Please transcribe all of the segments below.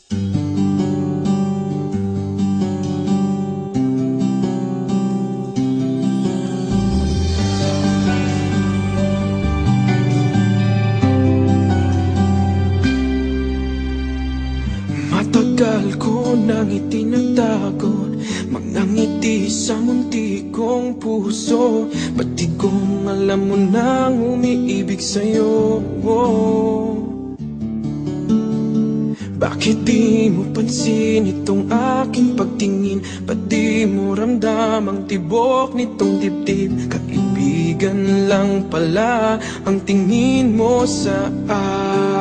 Matagal ko nang itinatago mga ngiti sa munti kong puso. Ba't di kong alam mo nang umiibig sa'yo? Bakit di mo pansin itong aking pagtingin? Ba't di mo ramdam ang tibok nitong dibdib? Kaibigan lang pala ang tingin mo sa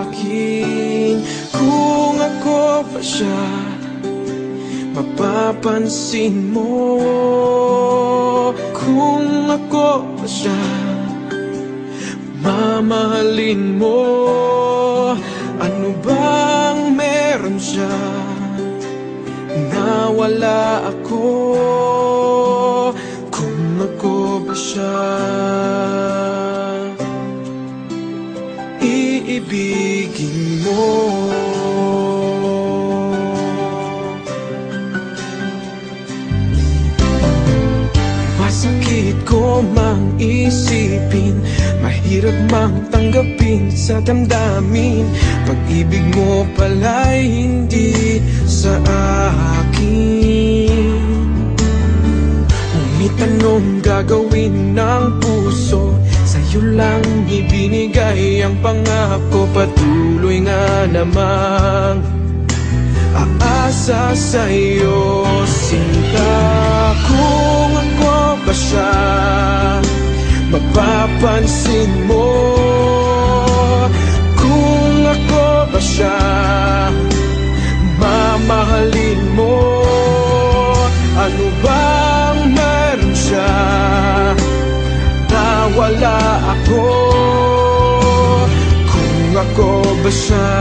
akin. Kung ako ba siya, mapapansin mo. Kung ako ba siya, mamahalin mo. Ano bang meron siya na wala ako? Kung ako ba siya, iibigin mo. Masakit ko mang isipin, mahirap mang tanggapin sa damdamin. Pag-ibig mo pala'y hindi sa akin. Ngunit anong gagawin ng puso? Sa'yo lang ibinigay ang pangako. Patuloy nga namang aasa sa'yo sila. Kung ako ba siya, mapapansin mo. Kung ako ba siya, mamahalin mo. Ano bang meron siya na wala ako? Kung ako ba siya,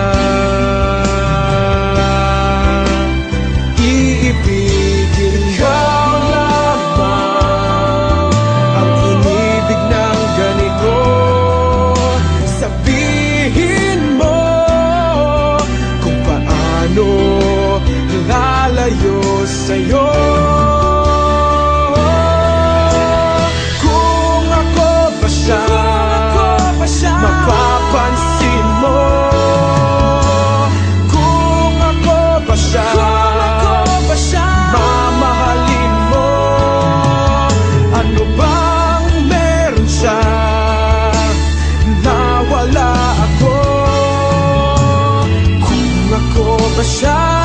iibigin ikaw lamang ang inibig ng ganito. Sabihin mo kung paano lalayo sa'yo. Kung ako ba siya, mapapansin mo. Kung ako ba siya, mamahalin mo. Ano bang meron siya na wala ako? Kung ako ba siya,